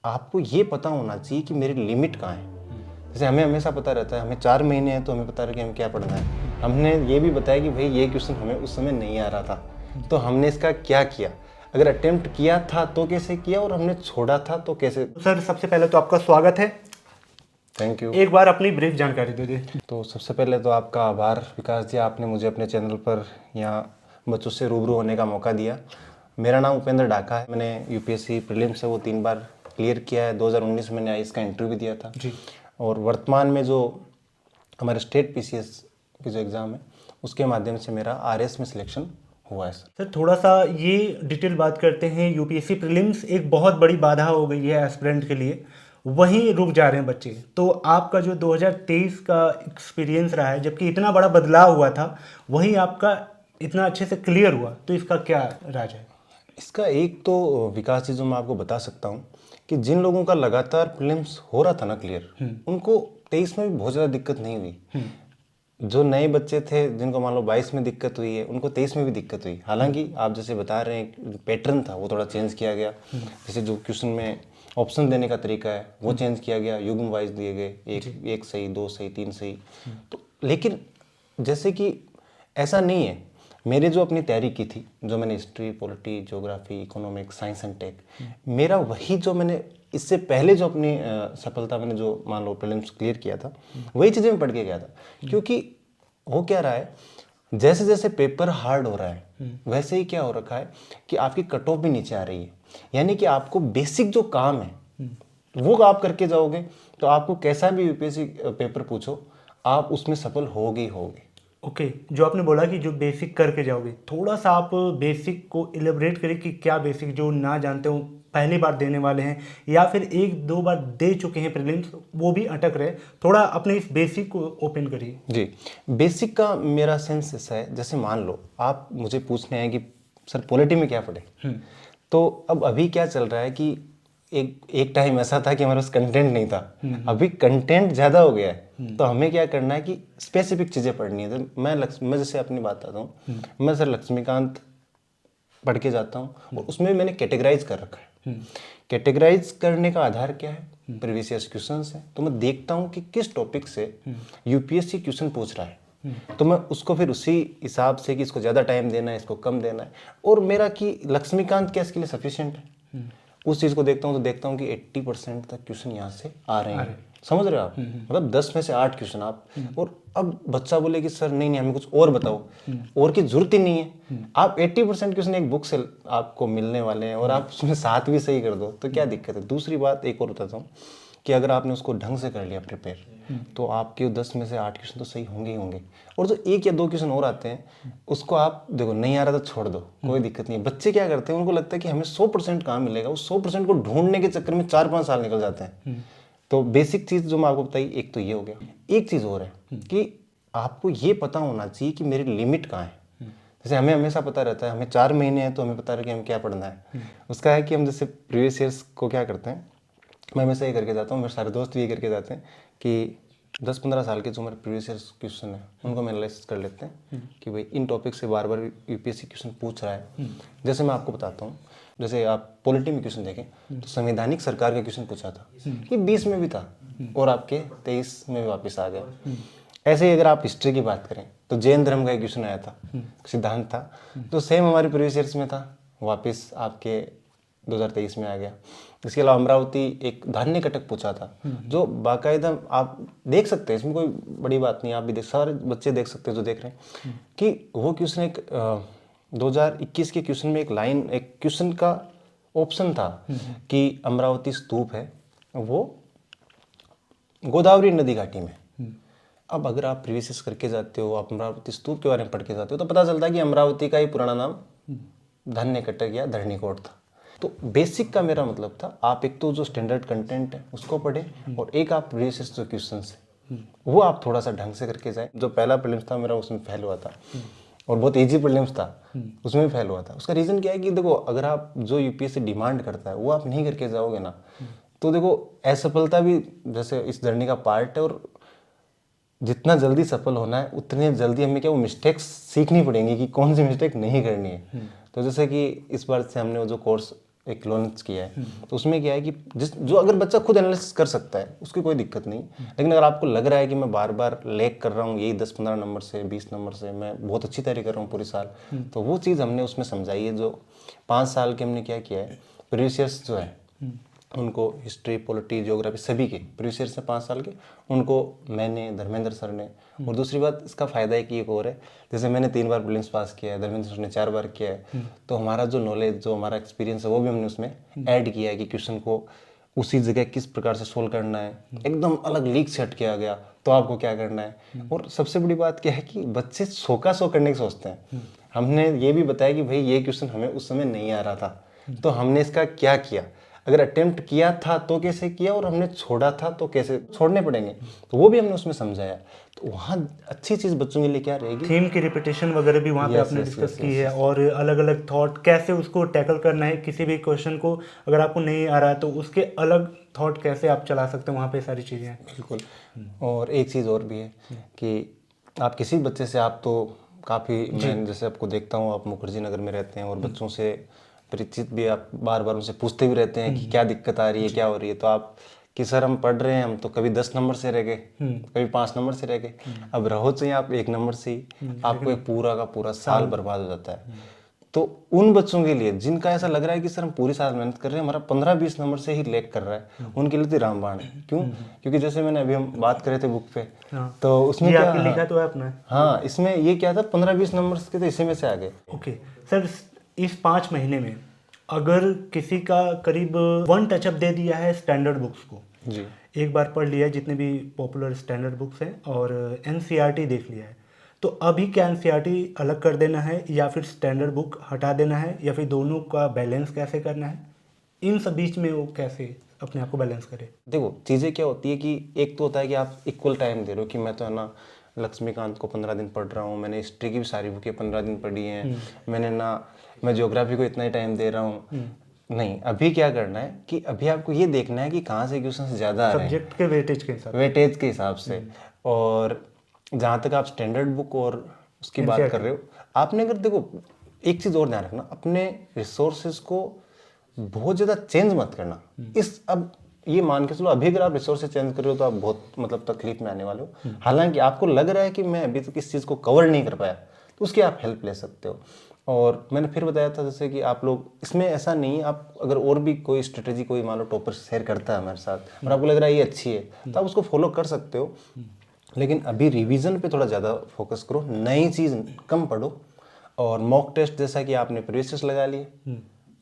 आपको ये पता होना चाहिए कि मेरी लिमिट कहाँ है। जैसे हमें हमेशा पता रहता है, हमें 4 महीने हैं तो हमें पता रहे कि हमें क्या पढ़ना है। हमने ये भी बताया कि भाई ये क्वेश्चन हमें उस समय नहीं आ रहा था, तो हमने इसका क्या किया, अगर अटेम्प्ट किया था तो कैसे किया, और हमने छोड़ा था तो कैसे। सर सबसे पहले तो आपका स्वागत है। Thank you. एक बार अपनी ब्रीफ जानकारी दे दीजिए। तो सबसे पहले तो आपका आभार विकास जी, आपने मुझे अपने चैनल पर यहाँ बच्चों से रूबरू होने का मौका दिया। मेरा नाम उपेंद्र डाका है। मैंने यूपीएससी प्रीलिम्स से वो 3 बार क्लियर किया है। 2019 में मैंने आईएएस का इंटरव्यू भी दिया था जी। और वर्तमान में जो हमारे स्टेट पीसीएस की जो एग्ज़ाम है उसके माध्यम से मेरा आरएस में सिलेक्शन हुआ है सर। सर थोड़ा सा ये डिटेल बात करते हैं। यूपीएससी प्रीलिम्स एक बहुत बड़ी बाधा हो गई है एस्पिरेंट के लिए, वहीं रुक जा रहे हैं बच्चे। तो आपका जो 2023 का एक्सपीरियंस रहा है, जबकि इतना बड़ा बदलाव हुआ था, वहीं आपका इतना अच्छे से क्लियर हुआ, तो इसका क्या राज है? इसका एक तो विकास जी जो मैं आपको बता सकता हूँ कि जिन लोगों का लगातार प्रीलिम्स हो रहा था ना क्लियर, उनको 23 में भी बहुत ज़्यादा दिक्कत नहीं हुई। जो नए बच्चे थे जिनको मान लो 22 में दिक्कत हुई है, उनको 23 में भी दिक्कत हुई। हालांकि आप जैसे बता रहे हैं पैटर्न था वो थोड़ा चेंज किया गया। जैसे जो क्वेश्चन में ऑप्शन देने का तरीका है वो चेंज किया गया, युग्म वाइज दिए गए, एक सही, 2 सही, 3 सही। तो लेकिन जैसे कि ऐसा नहीं है। मेरे जो अपनी तैयारी की थी, जो मैंने history, polity, geography, economics, science and tech, मेरा वही जो मैंने इससे पहले जो अपनी सफलता मैंने जो मान लो प्रीलिम्स क्लियर किया था, वही चीज़ें मैं पढ़ के गया था। क्योंकि हो क्या रहा है, जैसे जैसे पेपर हार्ड हो रहा है वैसे ही क्या हो रखा है कि आपकी कट ऑफ भी नीचे आ रही है। यानी कि आपको बेसिक जो काम है वो आप करके जाओगे तो आपको कैसा भी यूपीएससी पेपर पूछो आप उसमें सफल होगे ही होगे। ओके, जो आपने बोला कि जो बेसिक करके जाओगे, थोड़ा सा आप बेसिक को इलेबरेट करें कि क्या बेसिक, जो ना जानते हो पहली बार देने वाले हैं या फिर 1-2 बार दे चुके हैं प्रीलिम्स, वो भी अटक रहे, थोड़ा अपने इस बेसिक को ओपन करिए। जी, बेसिक का मेरा सेंस ऐसा है, जैसे मान लो आप मुझे पूछने हैं कि सर पॉलिटी में क्या पढ़े, तो अब अभी क्या चल रहा है कि एक टाइम ऐसा था कि हमारे पास कंटेंट नहीं था, अभी कंटेंट ज़्यादा हो गया है। तो हमें क्या करना है कि स्पेसिफिक चीज़ें पढ़नी है। तो मैं जैसे अपनी बात बताता हूँ, मैं सर लक्ष्मीकांत पढ़ के जाता हूँ और उसमें भी मैंने कैटेगराइज कर रखा है। कैटेगराइज करने का आधार क्या है, प्रीवियस ईयर क्वेश्चंस है। तो मैं देखता हूँ कि किस टॉपिक से यूपीएससी क्वेश्चन पूछ रहा है, तो मैं उसको फिर उसी हिसाब से कि इसको ज़्यादा टाइम देना है, इसको कम देना है, और मेरा कि लक्ष्मीकांत क्या इसके लिए सफिशिएंट है, उस चीज़ को देखता हूँ। तो देखता हूँ कि 80% तक क्वेश्चन यहाँ से आ रहे हैं। समझ रहे हो आप, मतलब 10 में से 8 क्वेश्चन आप। और अब बच्चा बोले कि सर नहीं हमें कुछ और बताओ, और की जरूरत ही नहीं है। आप 80% क्वेश्चन एक बुक से आपको मिलने वाले हैं और आप उसमें 7 भी सही कर दो तो क्या दिक्कत है। दूसरी बात एक और बताता हूँ कि अगर आपने उसको ढंग से कर लिया प्रिपेयर, तो आपके 10 में से 8 क्वेश्चन तो सही होंगे ही होंगे। और जो 1 या 2 क्वेश्चन और आते हैं उसको आप देखो नहीं आ रहा तो छोड़ दो, कोई दिक्कत नहीं है। बच्चे क्या करते हैं, उनको लगता है कि हमें 100% कहाँ मिलेगा, उस 100% को ढूंढने के चक्कर में 4-5 साल निकल जाते हैं। तो बेसिक चीज़ जो मैं आपको बताई, एक तो ये हो गया। एक चीज़ और है कि आपको ये पता होना चाहिए कि मेरी लिमिट कहाँ है। जैसे हमें हमेशा पता रहता है, हमें 4 महीने हैं तो हमें पता रहे कि हमें क्या पढ़ना है। उसका है कि हम जैसे प्रीवियस ईयर्स को क्या करते हैं, मैं हमेशा ये करके जाता हूँ, मेरे सारे दोस्त भी ये करके जाते हैं कि 10-15 साल के जो हमारे प्रीवियस ईयर्स क्वेश्चन है उनको हम एनालाइज कर लेते हैं कि भाई इन टॉपिक से बार बार यूपीएससी क्वेश्चन पूछ रहा है। जैसे मैं आपको बताता हूँ, जैसे आप पॉलिटी में क्वेश्चन देखें तो संवैधानिक सरकार का क्वेश्चन पूछा था, ये 20 में भी था और आपके 23 में भी वापस आ गया। ऐसे ही अगर आप हिस्ट्री की बात करें तो जैन धर्म का एक क्वेश्चन आया था, सिद्धांत था, तो सेम हमारे प्रीवियस ईयर्स में था, वापस आपके 2023 में आ गया। इसके अलावा अमरावती एक धान्य कटक पूछा था, जो बाकायदा आप देख सकते हैं, इसमें कोई बड़ी बात नहीं, आप भी देख, सारे बच्चे देख सकते हैं जो देख रहे हैं कि वो क्वेश्चन एक 2021 के क्वेश्चन में एक लाइन, एक क्वेश्चन का ऑप्शन था कि अमरावती स्तूप है वो गोदावरी नदी घाटी में। अब अगर आप प्रीवियस करके जाते हो, आप अमरावती स्तूप के बारे में पढ़ के जाते हो, तो पता चलता है कि अमरावती का ही पुराना नाम धान्य कटक या धरणीकोट था। तो बेसिक का मेरा मतलब था, आप एक तो जो स्टैंडर्ड कंटेंट है उसको पढ़ें और एक आप प्रीवियस जो क्वेश्चन है वो आप थोड़ा सा ढंग से करके जाएं। जो पहला प्रीलिम्स था मेरा उसमें फेल हुआ था और बहुत इजी प्रीलिम्स था उसमें भी फेल हुआ था। उसका रीज़न क्या है कि देखो अगर आप जो यूपीएससी डिमांड करता है वो आप नहीं करके जाओगे ना, तो देखो असफलता भी जैसे इस जर्नी का पार्ट है, और जितना जल्दी सफल होना है उतने जल्दी हमें क्या वो मिस्टेक्स सीखनी पड़ेंगी कि कौन सी मिस्टेक नहीं करनी है। तो जैसे कि इस बार से हमने वो जो कोर्स एक लोनेट्स किया है, तो उसमें क्या है कि जो अगर बच्चा खुद एनालिसिस कर सकता है उसकी कोई दिक्कत नहीं, लेकिन अगर आपको लग रहा है कि मैं बार बार लैग कर रहा हूँ यही 10-15 नंबर से 20 नंबर से, मैं बहुत अच्छी तैयारी कर रहा हूँ पूरी साल, तो वो चीज़ हमने उसमें समझाई है। जो 5 साल के हमने क्या किया है, प्रीवियस जो है उनको हिस्ट्री, पॉलिटी, ज्योग्राफी सभी के प्रीवियस से 5 साल के उनको मैंने, धर्मेंद्र सर ने, और दूसरी बात इसका फ़ायदा है कि एक और है, जैसे मैंने 3 बार प्रीलिम्स पास किया है, धर्मेंद्र सर ने 4 बार किया है, तो हमारा जो नॉलेज, जो हमारा एक्सपीरियंस है वो भी हमने उसमें ऐड किया है कि क्वेश्चन को उसी जगह किस प्रकार से सोल्व करना है, एकदम अलग लीक से हट के आ गया तो आपको क्या करना है। और सबसे बड़ी बात क्या है कि बच्चे 100 का 100 करने की सोचते हैं। हमने ये भी बताया कि भाई ये क्वेश्चन हमें उस समय नहीं आ रहा था, तो हमने इसका क्या किया, अगर अटेम्प्ट किया था तो कैसे किया, और हमने छोड़ा था तो कैसे छोड़ने पड़ेंगे, तो वो भी हमने उसमें समझाया। तो वहाँ अच्छी चीज़ बच्चों के लिए क्या रहेगी, थीम की रिपीटेशन वगैरह भी वहाँ पे आपने डिस्कस की है, और अलग अलग थॉट कैसे उसको टैकल करना है, किसी भी क्वेश्चन को अगर आपको नहीं आ रहा है तो उसके अलग थॉट कैसे आप चला सकते हैं, वहाँ पे सारी चीज़ें हैं। बिल्कुल। और एक चीज़ और भी है कि आप किसी बच्चे से, आप तो काफ़ी, मैं जैसे आपको देखता हूँ आप मुखर्जी नगर में रहते हैं और बच्चों से परिचित भी, आप बार बार उनसे पूछते भी रहते हैं कि क्या दिक्कत आ रही है, क्या हो रही है, तो आप कि सर हम पढ़ रहे हैं, हम तो कभी 10 नंबर से रह गए, कभी 5 नंबर से रह गए, अब रहो चाहिए आप 1 नंबर से ही, आपको एक पूरा का पूरा साल बर्बाद हो जाता है। तो उन बच्चों के लिए जिनका ऐसा लग रहा है कि सर हम पूरी साल मेहनत कर रहे हैं, हमारा 15-20 नंबर से ही लैग कर रहा है, उनके लिए तो रामबाण है। क्यों? क्योंकि जैसे मैंने अभी हम बात कर रहे थे बुक पे, तो उसमें ये क्या आपने लिखा तो है अपना। हाँ, इसमें ये क्या था, 15-20 नंबर के तो इसी में से आ गए। ओके सर, इस 5 महीने में अगर किसी का करीब 1 टचअप दे दिया है स्टैंडर्ड बुक्स को, जी, एक बार पढ़ लिया है जितने भी पॉपुलर स्टैंडर्ड बुक्स हैं, और एनसीईआरटी देख लिया है, तो अभी क्या एनसीईआरटी अलग कर देना है, या फिर स्टैंडर्ड बुक हटा देना है, या फिर दोनों का बैलेंस कैसे करना है, इन सब बीच में वो कैसे अपने आप को बैलेंस करे? देखो चीज़ें क्या होती है कि एक तो होता है कि आप इक्वल टाइम दे रहे हो, कि मैं तो है ना लक्ष्मीकांत को 15 दिन पढ़ रहा हूँ, मैंने हिस्ट्री की भी सारी बुकें 15 दिन पढ़ी हैं, मैंने ना, मैं ज्योग्राफी को इतना ही टाइम दे रहा हूँ। नहीं, अभी क्या करना है कि अभी आपको ये देखना है कि कहाँ से क्वेश्चन ज़्यादा आ रहे हैं, सब्जेक्ट के वेटेज के हिसाब वेटेज के हिसाब से। और जहाँ तक आप स्टैंडर्ड बुक और उसकी बात कर रहे हो, आपने अगर देखो एक चीज़ और ध्यान रखना, अपने रिसोर्सेज को बहुत ज़्यादा चेंज मत करना। इस अब ये मान के चलो, अभी अगर आप रिसोर्सेज चेंज कर रहे हो तो आप बहुत मतलब तकलीफ में आने वाले हो। हालांकि आपको लग रहा है कि मैं अभी तक इस चीज़ को कवर नहीं कर पाया, तो उसकी आप हेल्प ले सकते हो। और मैंने फिर बताया था जैसे कि आप लोग इसमें ऐसा नहीं है, आप अगर और भी कोई स्ट्रेटेजी, कोई मान लो टॉपर शेयर करता है हमारे साथ और आपको लग रहा है ये अच्छी है, तो आप उसको फॉलो कर सकते हो। लेकिन अभी रिवीजन पे थोड़ा ज़्यादा फोकस करो, नई चीज़ कम पढ़ो। और मॉक टेस्ट, जैसा कि आपने प्रीवियस लगा लिए,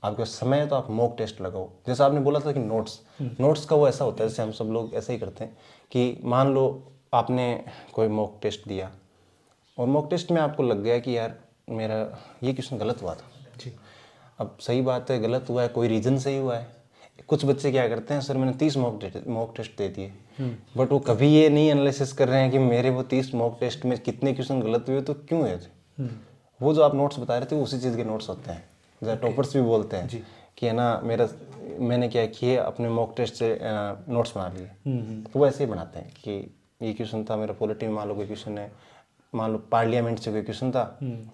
आपके पास समय है तो आप मॉक टेस्ट लगाओ। जैसा आपने बोला था कि नोट्स का वो ऐसा होता है, जैसे हम सब लोग ऐसा ही करते हैं कि मान लो आपने कोई मॉक टेस्ट दिया और मॉक टेस्ट में आपको लग गया कि यार मेरा ये क्वेश्चन गलत हुआ था जी। अब सही बात है, गलत हुआ है, कोई रीज़न सही हुआ है। कुछ बच्चे क्या करते हैं, सर मैंने 30 मॉक टेस्ट दे दिए, बट वो कभी ये नहीं एनालिसिस कर रहे हैं कि मेरे वो 30 मॉक टेस्ट में कितने क्वेश्चन गलत हुए तो क्यों हुए थे। वो जो आप नोट्स बता रहे थे उसी चीज़ के नोट्स होते हैं, जैसे टॉपर्स भी बोलते हैं कि है ना, मैंने क्या किए, अपने मॉक टेस्ट से नोट्स बना लिए। तो वो ऐसे ही बनाते हैं कि ये क्वेश्चन था मेरा पॉलिटी में, मान लो कोई क्वेश्चन है, मान लो पार्लियामेंट से कोई क्वेश्चन था,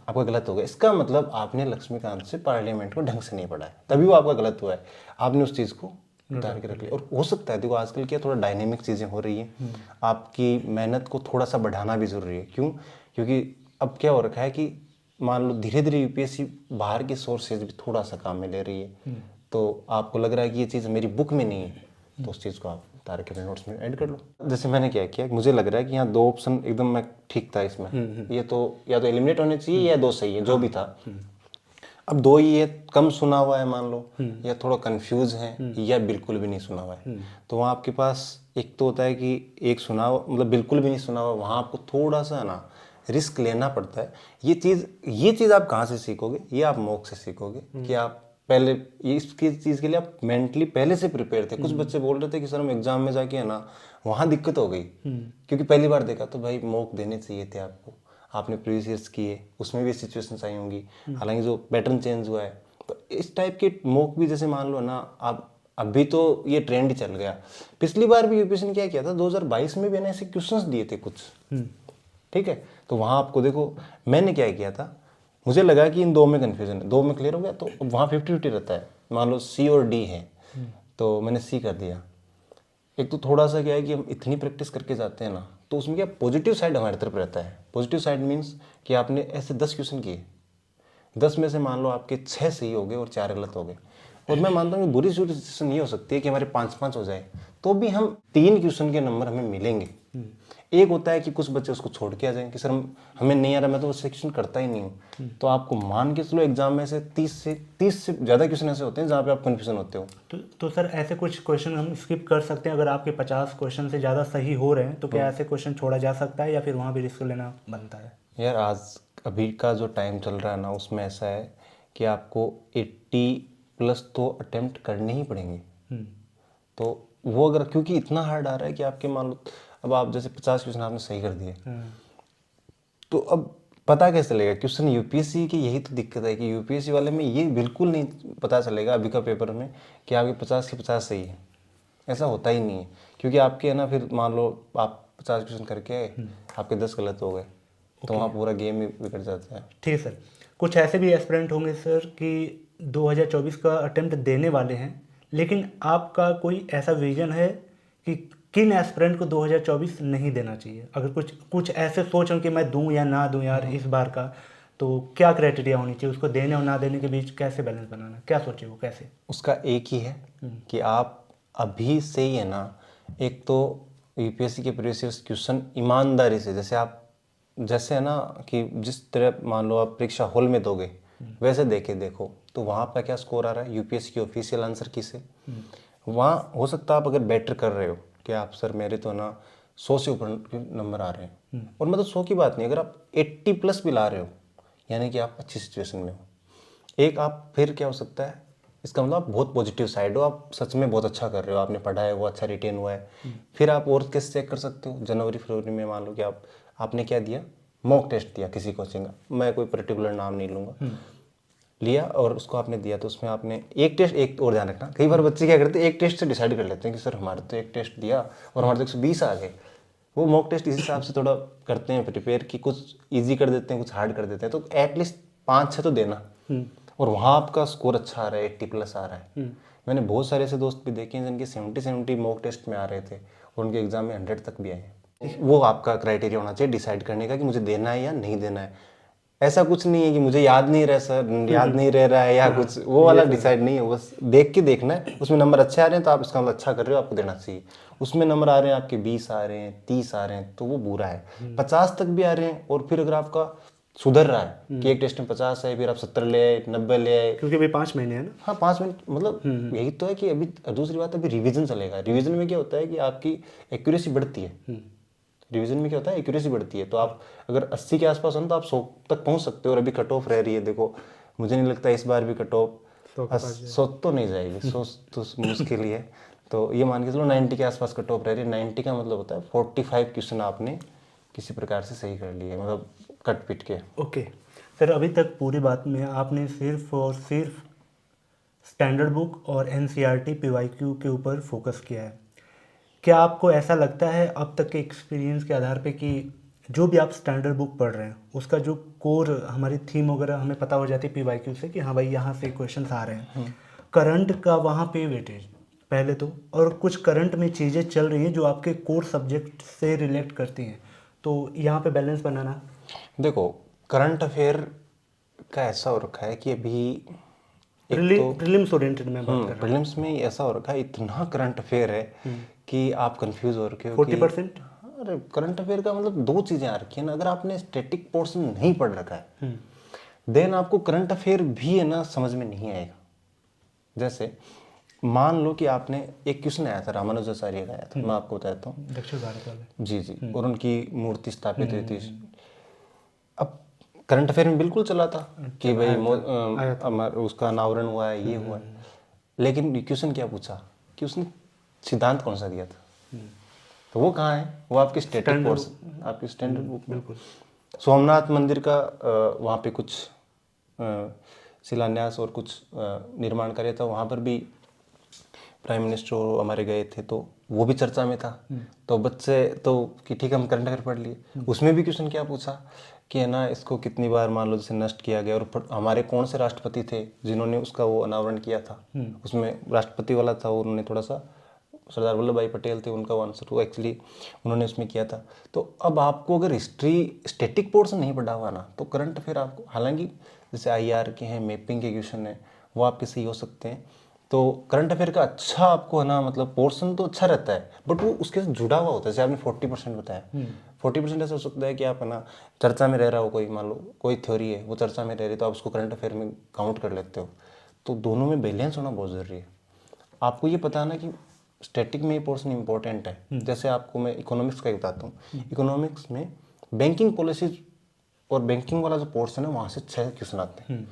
आपका गलत हो गया, इसका मतलब आपने लक्ष्मीकांत से पार्लियामेंट को ढंग से नहीं पढ़ा है, तभी वो आपका गलत हुआ है। आपने उस चीज़ को उतार के रख लिया। और हो सकता है, देखो आजकल क्या थोड़ा डायनेमिक चीज़ें हो रही हैं, आपकी मेहनत को थोड़ा सा बढ़ाना भी ज़रूरी है। क्यों? क्योंकि अब क्या हो रखा है कि मान लो धीरे धीरे यूपीएससी बाहर के सोर्सेज भी थोड़ा सा काम में ले रही है, तो आपको लग रहा है कि ये चीज़ मेरी बुक में नहीं है, तो उस चीज़ को आप उतार के अपने नोट्स में ऐड कर लो। जैसे मैंने क्या किया, मुझे लग रहा है कि यहाँ 2 ऑप्शन एकदम मैं ठीक था इसमें, ये तो या तो एलिमिनेट होने चाहिए या 2 सही है, जो भी था। अब 2 ही है, कम सुना हुआ है मान लो, या थोड़ा कंफ्यूज है, या बिल्कुल भी नहीं सुना हुआ है। तो वहाँ आपके पास एक तो होता है कि एक सुना हुआ, मतलब बिल्कुल भी नहीं सुना हुआ, वहाँ आपको थोड़ा सा ना रिस्क लेना पड़ता है। ये चीज़ आप कहाँ से सीखोगे, ये आप मॉक से सीखोगे कि आप पहले इसकी चीज़ के लिए आप मेंटली पहले से प्रिपेयर थे। कुछ बच्चे बोल रहे थे कि सर हम एग्जाम में जाके है ना, वहाँ दिक्कत हो गई क्योंकि पहली बार देखा। तो भाई मॉक देने चाहिए थे आपको, आपने प्रीवियस ईयर्स किए, उसमें भी सिचुएशंस आई होंगी, हालांकि जो पैटर्न चेंज हुआ है। तो इस टाइप के मॉक भी जैसे मान लो ना, आप अभी तो ये ट्रेंड ही चल गया। पिछली बार भी यूपीएससी ने क्या किया था, 2022 में भी ना ऐसे क्वेश्चंस दिए थे कुछ, ठीक है। तो वहाँ आपको देखो मैंने क्या किया था, मुझे लगा कि इन 2 में कन्फ्यूजन है, 2 में क्लियर हो गया, तो वहाँ 50-50 रहता है। मान लो सी और डी है तो मैंने सी कर दिया। एक तो थोड़ा सा क्या है कि हम इतनी प्रैक्टिस करके जाते हैं ना, तो उसमें क्या पॉजिटिव साइड हमारी तरफ रहता है। पॉजिटिव साइड मीन्स कि आपने ऐसे 10 क्वेश्चन किए, 10 में से मान लो आपके 6 सही हो गए और 4 गलत हो गए। और मैं मानता हूँ कि बुरी सिचुएशन ये हो सकती है कि हमारे 5-5 हो जाए, तो भी हम 3 क्वेश्चन के नंबर हमें मिलेंगे। एक होता है कि कुछ बच्चे उसको छोड़ के आ जाएं कि सर हमें नहीं आ रहा, मैं तो उससे क्वेश्चन करता ही नहीं हूँ। तो आपको मान के चलो एग्जाम में से 30 से ज़्यादा क्वेश्चन ऐसे होते हैं जहाँ पे आप कन्फ्यूजन होते हो। तो सर ऐसे कुछ क्वेश्चन हम स्किप कर सकते हैं अगर आपके 50 क्वेश्चन से ज़्यादा सही हो रहे हैं, तो क्या ऐसे क्वेश्चन छोड़ा जा सकता है या फिर वहाँ भी रिस्क लेना बनता है? यार आज अभी का जो टाइम चल रहा है ना, उसमें ऐसा है कि आपको 80+ तो अटेम्प्ट करने ही पड़ेंगे। तो वो अगर क्योंकि इतना हार्ड आ रहा है कि आपके मान लो अब आप जैसे 50 क्वेश्चन आपने सही कर दिए, तो अब पता कैसे चलेगा क्वेश्चन यूपीएससी की? यही तो दिक्कत है कि यूपीएससी वाले में ये बिल्कुल नहीं पता चलेगा अभी का पेपर में कि आपके 50 के 50 सही है। ऐसा होता ही नहीं है, क्योंकि आपके है ना, फिर मान लो आप 50 क्वेश्चन करके आए, आपके 10 गलत हो गए, तो वहाँ पूरा गेम ही बिगड़ जाता है। ठीक है सर। कुछ ऐसे भी एस्पिरेंट होंगे सर कि 2024 का अटेम्प्ट देने वाले हैं, लेकिन आपका कोई ऐसा विजन है कि किन एस्पिरेंट को 2024 नहीं देना चाहिए? अगर कुछ ऐसे सोच हो कि मैं दूं या ना दूं यार इस बार का, तो क्या क्राइटेरिया होनी चाहिए? उसको देने और ना देने के बीच कैसे बैलेंस बनाना, क्या सोचे वो कैसे? उसका एक ही है कि आप अभी से ही है ना, एक तो यूपीएससी के प्रीवियस क्वेश्चन ईमानदारी से, जैसे है ना कि जिस तरह मान लो आप परीक्षा हॉल में दोगे वैसे देखो तो वहाँ पर क्या स्कोर आ रहा है यूपीएससी की ऑफिशियल आंसर की से। वहाँ हो सकता है आप अगर बेटर कर रहे हो कि आप सर मेरे तो ना 100 से ऊपर नंबर आ रहे हैं, और मतलब 100 की बात नहीं, अगर आप 80+ भी ला रहे हो यानी कि आप अच्छी सिचुएशन में हो। एक आप फिर क्या हो सकता है, इसका मतलब आप बहुत पॉजिटिव साइड हो, आप सच में बहुत अच्छा कर रहे हो, आपने पढ़ा है वो अच्छा रिटेन हुआ है। फिर आप और कैसे चेक कर सकते हो, जनवरी फरवरी में मान लो कि आपने क्या दिया, मॉक टेस्ट दिया किसी कोचिंग का, मैं कोई पर्टिकुलर नाम नहीं लूँगा, लिया और उसको आपने दिया, तो उसमें आपने एक टेस्ट, एक और ध्यान रखना, कई बार बच्चे क्या करते हैं एक टेस्ट से डिसाइड कर लेते हैं कि सर हमारे तो एक टेस्ट दिया और हमारे तो 120 आ गए। वो मॉक टेस्ट इस हिसाब से थोड़ा करते हैं प्रिपेयर कि कुछ ईजी कर देते हैं, कुछ हार्ड कर देते हैं, तो एटलीस्ट 5-6 तो देना। और वहाँ आपका स्कोर अच्छा आ रहा है, 80+ आ रहा है। मैंने बहुत सारे ऐसे दोस्त भी देखे हैं जिनके 70 मॉक टेस्ट में आ रहे थे और उनके एग्जाम में 100 तक भी आए हैं। वो आपका क्राइटेरिया होना चाहिए डिसाइड करने का कि मुझे देना है या नहीं देना है। ऐसा कुछ नहीं है कि मुझे याद नहीं रहा सर, याद नहीं रह रहा है या कुछ, वो वाला डिसाइड नहीं है। बस देख के देखना है, उसमें नंबर अच्छे आ रहे हैं तो आप इसका मतलब अच्छा कर रहे हो, आपको देना चाहिए। उसमें नंबर आ रहे हैं आपके 20 आ रहे हैं, 30 आ रहे हैं, तो वो बुरा है। 50 तक भी आ रहे हैं और फिर अगर आपका सुधर रहा है कि एक टेस्ट में 50 है, फिर आप 70 ले आए, 90 ले आए, क्योंकि अभी 5 महीने हैं ना। हाँ 5 मिनट, मतलब यही तो है कि अभी दूसरी बात अभी रिवीजन चलेगा। रिवीजन में क्या होता है कि आपकी एक्यूरेसी बढ़ती है। रिवीजन में क्या होता है, एक्यूरेसी बढ़ती है, तो आप अगर 80 के आसपास हो तो आप 100 तक पहुंच सकते हो। और अभी कट ऑफ रह रही है, देखो मुझे नहीं लगता इस बार भी कट ऑफ 100 तो नहीं जाएगी, 100 तो मुश्किल ही है। तो ये मान के चलो 90 के आसपास कट ऑफ रह रही है। 90 का मतलब होता है 45 क्वेश्चन आपने किसी प्रकार से सही कर लिए, मतलब कट पिट के। ओके सर, अभी तक पूरी बात में आपने सिर्फ और सिर्फ स्टैंडर्ड बुक और एनसीईआरटी पीवाईक्यू के ऊपर फोकस किया है। क्या आपको ऐसा लगता है अब तक के एक्सपीरियंस के आधार पे कि जो भी आप स्टैंडर्ड बुक पढ़ रहे हैं उसका जो कोर हमारी थीम वगैरह हमें पता हो जाती है पीवाईक्यू से कि हाँ भाई यहाँ से क्वेश्चंस आ रहे हैं, करंट का वहाँ पे वेटेज पहले तो, और कुछ करंट में चीज़ें चल रही हैं जो आपके कोर सब्जेक्ट से रिलेट करती हैं, तो यहाँ पे बैलेंस बनाना। देखो करंट अफेयर का ऐसा हो रखा है कि अभी एक तो प्रीलिम्स ओरिएंटेड में बात कर रहा हूँ। प्रीलिम्स में ही ऐसा हो रखा है, इतना करंट अफेयर है कि आप कंफ्यूज हो रखे हो 40%। अरे करंट अफेयर का मतलब दो चीज़ें आ रखी है ना। अगर आपने स्टैटिक पोर्शन नहीं पढ़ रखा है देन आपको करंट अफेयर भी है ना समझ में नहीं आएगा। जैसे मान लो कि आपने एक क्वेश्चन आया था, रामानुजाचार्य का आया था, मैं आपको बताता हूँ, दक्षिण भारत वाले। जी जी, और उनकी मूर्ति स्थापित हुई थी। अब करंट अफेयर में बिल्कुल चला था कि भाई उसका अनावरण हुआ है, ये हुआ है, लेकिन क्वेश्चन क्या पूछा कि उसने सिद्धांत कौन सा दिया था, तो वो कहाँ है, वो आपके स्टैटिक कोर्स, आपके स्टैंडर्ड बुक में। सोमनाथ मंदिर का वहाँ पे कुछ शिलान्यास और कुछ निर्माण कार्य था, वहाँ पर भी प्राइम मिनिस्टर हमारे गए थे तो वो भी चर्चा में था। तो बच्चे तो कि ठीक है हम करंट अफेयर पढ़ लिए, उसमें भी क्वेश्चन क्या पूछा कि है ना इसको कितनी बार मान लो जैसे नष्ट किया गया, और हमारे कौन से राष्ट्रपति थे जिन्होंने उसका वो अनावरण किया था। उसमें राष्ट्रपति वाला था, उन्होंने थोड़ा सा सरदार वल्लभ भाई पटेल थे, उनका वो आंसर वो एक्चुअली उन्होंने उसमें किया था। तो अब आपको अगर हिस्ट्री स्टैटिक पोर्शन नहीं पढ़ा हुआ ना तो करंट अफेयर आपको, हालांकि जैसे IR के हैं, मैपिंग के क्वेश्चन है वो आपके सही हो सकते हैं। तो करंट अफेयर का अच्छा आपको है ना मतलब पोर्शन तो अच्छा रहता है, बट वो उसके साथ जुड़ा हुआ होता है। जैसे आपने 40% बताया, 40% ऐसा हो सकता है कि आप है ना चर्चा में रह रहा हो, कोई मान लो कोई थ्योरी है वो चर्चा में रह रही है तो आप उसको करंट अफेयर में काउंट कर लेते हो। तो दोनों में बैलेंस होना बहुत ज़रूरी है। आपको ये पता ना कि स्टैटिक में ये पोर्शन इंपॉर्टेंट है। जैसे आपको मैं इकोनॉमिक्स का ही बताता हूँ, इकोनॉमिक्स में बैंकिंग पॉलिसीज और बैंकिंग वाला जो पोर्शन है वहाँ से 6 क्वेश्चन आते हैं।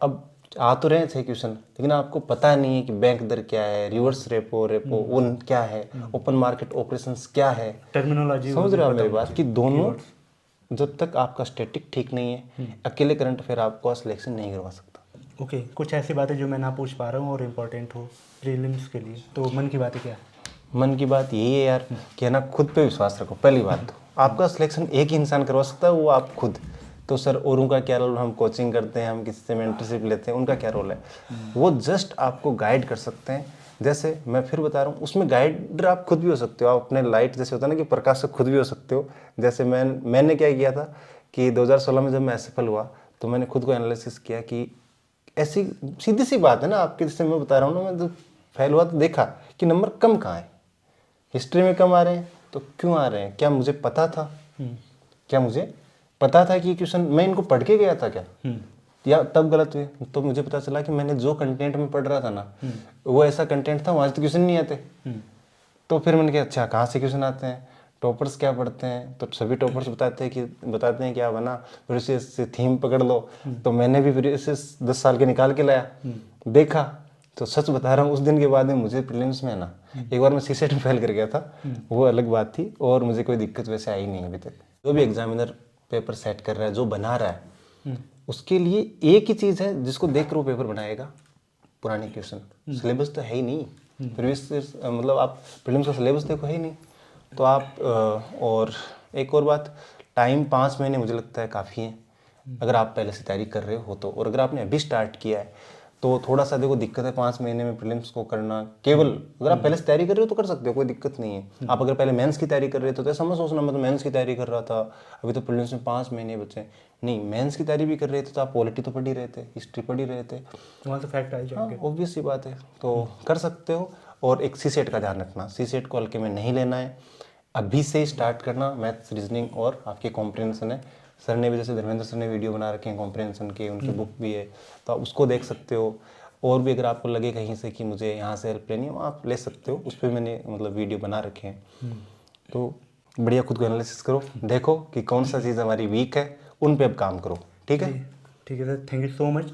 अब आ तो रहे हैं 6 क्वेश्चन, लेकिन आपको पता नहीं है कि बैंक दर क्या है, रिवर्स रेपो वो क्या है, ओपन मार्केट ऑपरेशंस क्या है, टर्मिनोलॉजी समझ रहे हो मेरी बात, कि दोनों जब तक आपका स्टैटिक ठीक नहीं है अकेले करंट अफेयर आपको सिलेक्शन नहीं करवा सकता। ओके, कुछ ऐसी बातें जो मैं ना पूछ पा रहा हूँ और इम्पोर्टेंट हो प्रीलिम्स के लिए, तो मन की बात है क्या? मन की बात यही है यार कि है ना खुद पे विश्वास रखो। पहली बात तो आपका सिलेक्शन एक ही इंसान करवा सकता है, वो आप खुद। तो सर औरों का क्या रोल, हम कोचिंग करते हैं, हम किसी से मेंटरशिप लेते हैं, उनका क्या रोल है? वो जस्ट आपको गाइड कर सकते हैं। जैसे मैं फिर बता रहा हूँ, उसमें गाइडर आप खुद भी हो सकते हो। आप अपने लाइट जैसे होता है ना कि प्रकाश से खुद भी हो सकते हो। जैसे मैंने क्या किया था कि 2016 में जब मैं असफल हुआ तो मैंने खुद को एनालिसिस किया कि ऐसी सीधी सी बात है ना आपके, जैसे मैं बता रहा हूँ ना, मैं जब फेल हुआ तो देखा कि नंबर कम कहाँ है, हिस्ट्री में कम आ रहे हैं, तो क्यों आ रहे हैं? क्या मुझे पता था? क्या मुझे पता था कि ये क्वेश्चन मैं इनको पढ़ के गया था क्या, या तब गलत हुए? तो मुझे पता चला कि मैंने जो कंटेंट में पढ़ रहा था ना वो ऐसा कंटेंट था, वहाँ से तो क्वेश्चन नहीं आते। तो फिर मैंने कहा अच्छा कहाँ से क्वेश्चन आते हैं, टॉपर्स क्या पढ़ते हैं? तो सभी टॉपर्स बताते हैं कि आप है ना प्रीवियस से थीम पकड़ लो। तो मैंने भी प्रीवियस 10 साल के निकाल के लाया, देखा। तो सच बता रहा हूँ, उस दिन के बाद में मुझे प्रीलिम्स में ना एक बार मैं सीसेट में फेल कर गया था, वो अलग बात थी, और मुझे कोई दिक्कत वैसे आई नहीं अभी तक। जो भी एग्जामिनर पेपर सेट कर रहा है, जो बना रहा है, उसके लिए एक ही चीज़ है जिसको देख कर वो पेपर बनाएगा, पुराने क्वेश्चन। सिलेबस तो है ही नहीं, प्रीवियस मतलब आप प्रीलिम्स का सिलेबस देखो, है ही नहीं। तो आप और एक और बात, टाइम 5 महीने मुझे लगता है काफ़ी है अगर आप पहले से तैयारी कर रहे हो तो। और अगर आपने अभी स्टार्ट किया है तो थोड़ा सा देखो दिक्कत है 5 महीने में प्रीलिम्स को करना। केवल अगर आप पहले से तैयारी कर रहे हो तो कर सकते हो, कोई दिक्कत नहीं है। आप अगर पहले मेंस की तैयारी कर रहे थे तो ऐसा मत सोचना मैं तो मेंस की तैयारी कर रहा था, अभी तो प्रीलिम्स में 5 महीने बचे। नहीं, मेंस की तैयारी भी कर रहे थे तो आप पॉलिटी तो पढ़ ही रहे थे, हिस्ट्री पढ़ ही रहे थे, वहाँ से फैक्ट आई जाएंगे। ऑब्वियस सी बात है, तो कर सकते हो। और एक सीसेट का ध्यान रखना, सीसेट को हल्के में नहीं लेना है, अभी से स्टार्ट करना। मैथ्स, रीजनिंग और आपके कॉम्प्रिहेंशन है। सर ने भी, जैसे धर्मेंद्र सर ने वीडियो बना रखे हैं कॉम्प्रिहेंशन के, उनकी बुक भी है, तो आप उसको देख सकते हो। और भी अगर आपको लगे कहीं से कि मुझे यहाँ से हेल्प लेनी है, आप ले सकते हो, उस पर मैंने मतलब वीडियो बना रखे हैं। तो बढ़िया खुद को एनालिसिस करो, देखो कि कौन सा चीज़ हमारी वीक है, उन पे अब काम करो। ठीक है, ठीक है sir, thank you so much.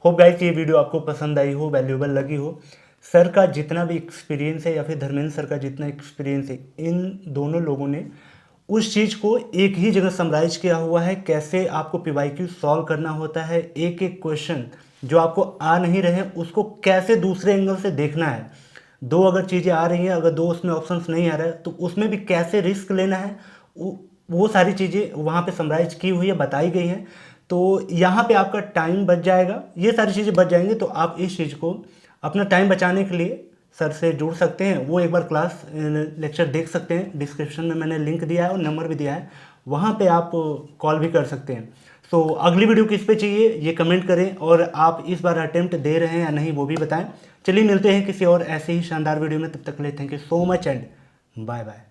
Hope guys ये वीडियो आपको पसंद आई हो, वैल्यूएबल लगी हो। सर का जितना भी एक्सपीरियंस है या फिर धर्मेंद्र सर का जितना एक्सपीरियंस है, इन दोनों लोगों ने उस चीज़ को एक ही जगह समराइज किया हुआ है, कैसे आपको PYQ सॉल्व करना होता है, एक एक क्वेश्चन जो आपको आ नहीं रहे उसको कैसे दूसरे एंगल से देखना है। दो अगर चीज़ें आ रही हैं, अगर दो उसमें ऑप्शंस नहीं आ रहा है तो उसमें भी कैसे रिस्क लेना है, वो सारी चीज़ें वहाँ पे समराइज की हुई है, बताई गई हैं। तो यहाँ पे आपका टाइम बच जाएगा, ये सारी चीज़ें बच जाएंगी। तो आप इस चीज़ को अपना टाइम बचाने के लिए सर से जुड़ सकते हैं। वो एक बार क्लास लेक्चर देख सकते हैं, डिस्क्रिप्शन में मैंने लिंक दिया है और नंबर भी दिया है, वहाँ पे आप कॉल भी कर सकते हैं। तो अगली वीडियो किस पे चाहिए ये कमेंट करें, और आप इस बार अटेम्प्ट दे रहे हैं या नहीं वो भी बताएं। चलिए मिलते हैं किसी और ऐसे ही शानदार वीडियो में, तब तक के लिए thank you so much and bye bye.